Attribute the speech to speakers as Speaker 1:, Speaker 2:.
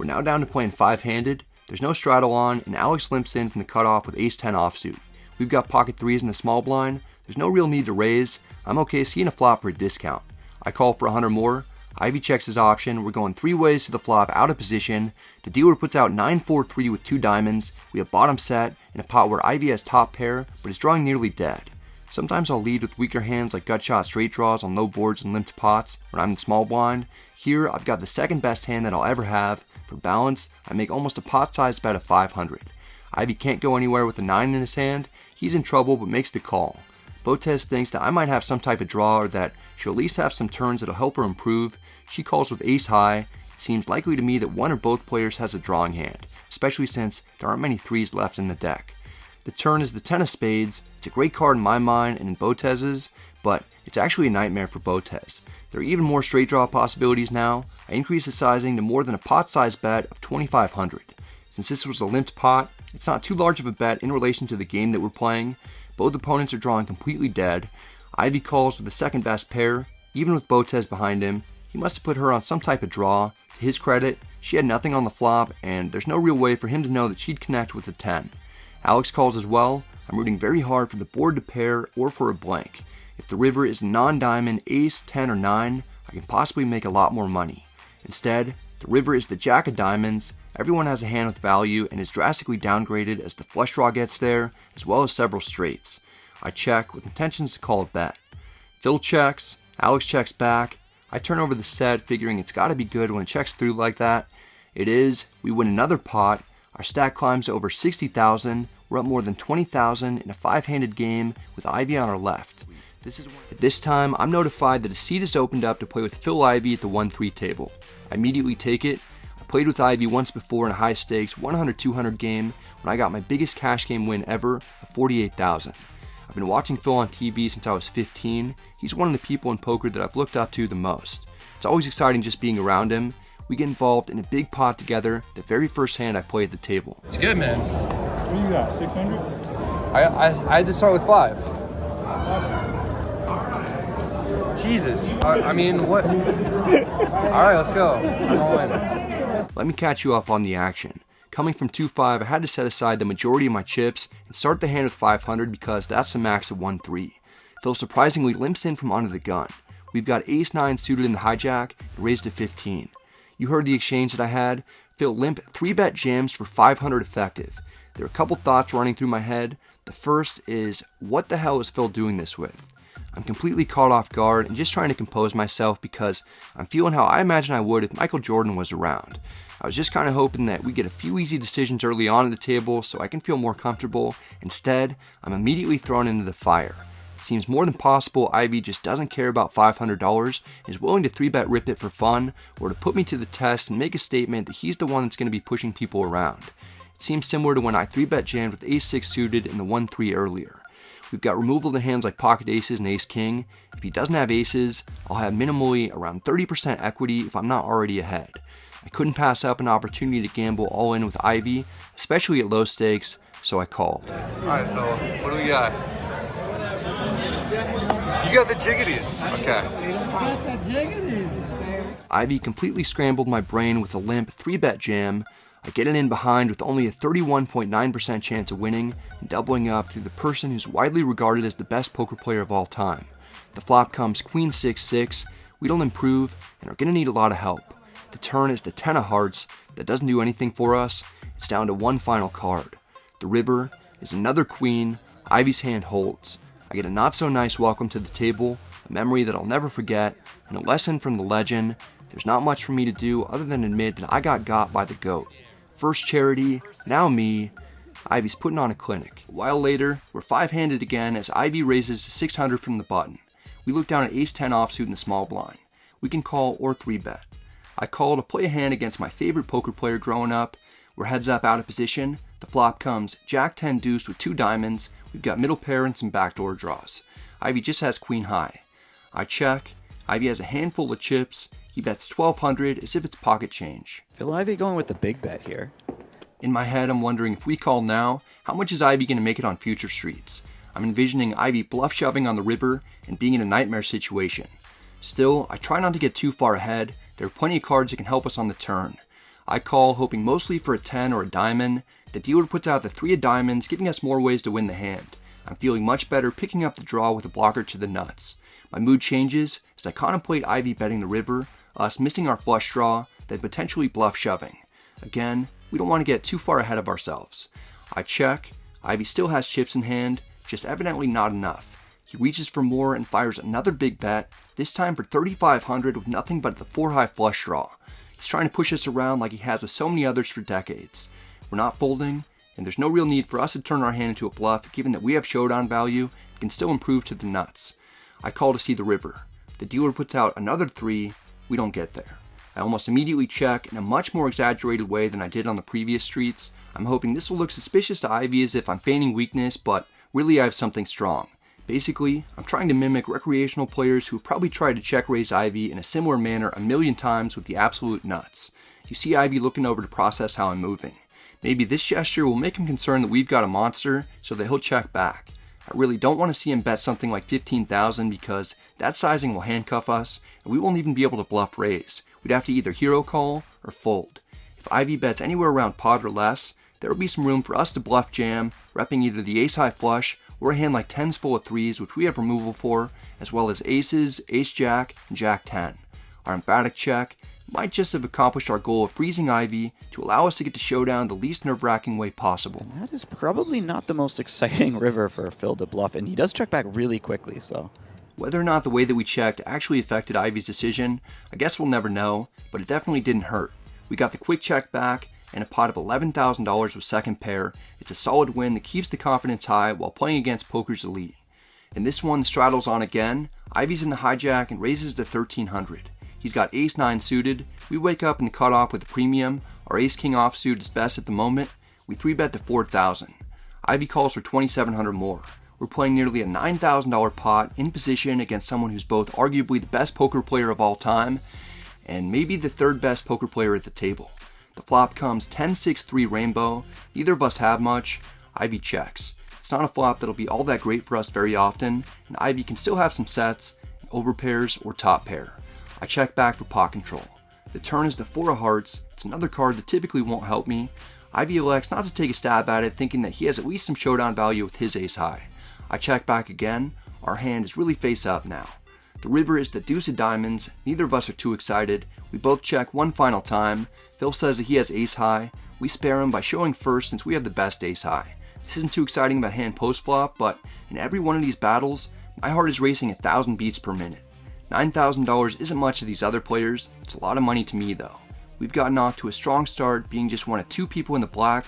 Speaker 1: We're now down to playing five-handed. There's no straddle on, and Alex limps in from the cutoff with ace-10 offsuit. We've got pocket threes in the small blind. There's no real need to raise. I'm okay seeing a flop for a discount. I call for 100 more. Ivey checks his option. We're going three ways to the flop out of position. The dealer puts out 9-4-3 with two diamonds. We have bottom set in a pot where Ivey has top pair, but is drawing nearly dead. Sometimes I'll lead with weaker hands like gut shot straight draws on low boards and limped pots when I'm in small blind. Here, I've got the second best hand that I'll ever have. For balance, I make almost a pot-sized bet of 500. Ivey can't go anywhere with a 9 in his hand. He's in trouble but makes the call. Botez thinks that I might have some type of draw or that she'll at least have some turns that'll help her improve. She calls with ace high. It seems likely to me that one or both players has a drawing hand, especially since there aren't many threes left in the deck. The turn is the 10 of spades. It's a great card in my mind and in Botez's, but it's actually a nightmare for Botez. There are even more straight draw possibilities now. I increased the sizing to more than a pot-sized bet of 2,500. Since this was a limped pot, it's not too large of a bet in relation to the game that we're playing. Both opponents are drawing completely dead. Ivey calls with the second best pair. Even with Botez behind him, he must have put her on some type of draw. To his credit, she had nothing on the flop, and there's no real way for him to know that she'd connect with a 10. Alex calls as well. I'm rooting very hard for the board to pair or for a blank. If the river is non-diamond, ace, 10, or 9, I can possibly make a lot more money. Instead, the river is the jack of diamonds. Everyone has a hand with value and is drastically downgraded as the flush draw gets there, as well as several straights. I check with intentions to call a bet. Phil checks, Alex checks back. I turn over the set, figuring it's gotta be good when it checks through like that. It is. We win another pot. Our stack climbs to over 60,000. We're up more than 20,000 in a five-handed game with Ivey on our left. At this time, I'm notified that a seat is opened up to play with Phil Ivey at the 1-3 table. I immediately take it. I played with Ivey once before in a high-stakes 100-200 game when I got my biggest cash game win ever of 48,000. I've been watching Phil on TV since I was 15. He's one of the people in poker that I've looked up to the most. It's always exciting just being around him. We get involved in a big pot together the very first hand I play at the table.
Speaker 2: It's good, man.
Speaker 3: What do you got, 600?
Speaker 2: I had to start with 5. Jesus. I mean, what? All right, let's go. I'm all in.
Speaker 1: Let me catch you up on the action. Coming from 2-5, I had to set aside the majority of my chips and start the hand with 500 because that's the max of 1-3. Phil surprisingly limps in from under the gun. We've got ace-9 suited in the hijack and raised to 15. You heard the exchange that I had. Phil limp 3-bet jams for 500 effective. There are a couple thoughts running through my head. The first is, what the hell is Phil doing this with? I'm completely caught off guard and just trying to compose myself because I'm feeling how I imagine I would if Michael Jordan was around. I was just kind of hoping that we get a few easy decisions early on at the table so I can feel more comfortable. Instead, I'm immediately thrown into the fire. It seems more than possible Ivey just doesn't care about $500 and is willing to 3-bet rip it for fun or to put me to the test and make a statement that he's the one that's going to be pushing people around. It seems similar to when I 3-bet jammed with ace-6 suited in the 1-3 earlier. We've got removal to hands like pocket aces and ace-king. If he doesn't have aces, I'll have minimally around 30% equity if I'm not already ahead. I couldn't pass up an opportunity to gamble all in with Ivey, especially at low stakes, so I called.
Speaker 2: Alright, Phil, what do we got? You got the jiggities. Okay.
Speaker 1: Ivey completely scrambled my brain with a limp 3-bet jam. I get it in behind with only a 31.9% chance of winning and doubling up to the person who's widely regarded as the best poker player of all time. The flop comes queen 6-6. We don't improve and are going to need a lot of help. The turn is the 10 of hearts. That doesn't do anything for us. It's down to one final card. The river is another queen. Ivey's hand holds. I get a not so nice welcome to the table, a memory that I'll never forget, and a lesson from the legend. There's not much for me to do other than admit that I got by the GOAT. First charity, now me. Ivey's putting on a clinic. A while later, we're five-handed again as Ivey raises to 600 from the button. We look down at ace-10 offsuit in the small blind. We can call or 3-bet. I call to play a hand against my favorite poker player growing up. We're heads up out of position. The flop comes jack-10 deuce with two diamonds. We've got middle pair and some backdoor draws. Ivey just has queen high. I check. Ivey has a handful of chips. He bets 1,200 as if it's pocket change.
Speaker 4: Phil Ivey going with the big bet here.
Speaker 1: In my head, I'm wondering if we call now, how much is Ivey going to make it on future streets? I'm envisioning Ivey bluff shoving on the river and being in a nightmare situation. Still, I try not to get too far ahead. There are plenty of cards that can help us on the turn. I call, hoping mostly for a 10 or a diamond. The dealer puts out the 3 of diamonds, giving us more ways to win the hand. I'm feeling much better picking up the draw with a blocker to the nuts. My mood changes as I contemplate Ivey betting the river, us missing our flush draw, then potentially bluff shoving. Again, we don't want to get too far ahead of ourselves. I check. Ivey still has chips in hand, just evidently not enough. He reaches for more and fires another big bet, this time for 3,500 with nothing but the 4-high flush draw. He's trying to push us around like he has with so many others for decades. We're not folding, and there's no real need for us to turn our hand into a bluff given that we have showdown value and can still improve to the nuts. I call to see the river. The dealer puts out another 3, we don't get there. I almost immediately check in a much more exaggerated way than I did on the previous streets. I'm hoping this will look suspicious to Ivey as if I'm feigning weakness, but really I have something strong. Basically, I'm trying to mimic recreational players who have probably tried to check raise Ivey in a similar manner a million times with the absolute nuts. You see Ivey looking over to process how I'm moving. Maybe this gesture will make him concerned that we've got a monster, so that he'll check back. I really don't want to see him bet something like 15,000 because that sizing will handcuff us, and we won't even be able to bluff raise. We'd have to either hero call or fold. If Ivey bets anywhere around pot or less, there will be some room for us to bluff jam, repping either the ace-high flush or a hand like 10s full of 3s, which we have removal for, as well as aces, ace-jack, and jack-10. Our emphatic check might just have accomplished our goal of freezing Ivey to allow us to get to showdown the least nerve-wracking way possible.
Speaker 4: And that is probably not the most exciting river for Phil to bluff, and he does check back really quickly, so...
Speaker 1: Whether or not the way that we checked actually affected Ivey's decision, I guess we'll never know, but it definitely didn't hurt. We got the quick check back, and a pot of $11,000 with second pair. It's a solid win that keeps the confidence high while playing against poker's elite. In this one, the straddle's on again. Ivey's in the hijack and raises to 1,300. He's got ace-9 suited. We wake up in the cutoff with a premium. Our ace-king offsuit is best at the moment. We 3-bet to 4,000. Ivey calls for 2,700 more. We're playing nearly a $9,000 pot in position against someone who's both arguably the best poker player of all time and maybe the 3rd best poker player at the table. The flop comes 10-6-3 rainbow. Neither of us have much. Ivey checks. It's not a flop that'll be all that great for us very often, and Ivey can still have some sets, overpairs, or top pair. I check back for pot control. The turn is the 4 of hearts. It's another card that typically won't help me. Ivey elects not to take a stab at it, thinking that he has at least some showdown value with his ace high. I check back again. Our hand is really face up now. The river is the deuce of diamonds. Neither of us are too excited. We both check one final time. Phil says that he has ace high. We spare him by showing first since we have the best ace high. This isn't too exciting of a hand post flop, but in every one of these battles, my heart is racing 1,000 beats per minute. $9,000 isn't much to these other players. It's a lot of money to me though. We've gotten off to a strong start, being just one of 2 people in the black,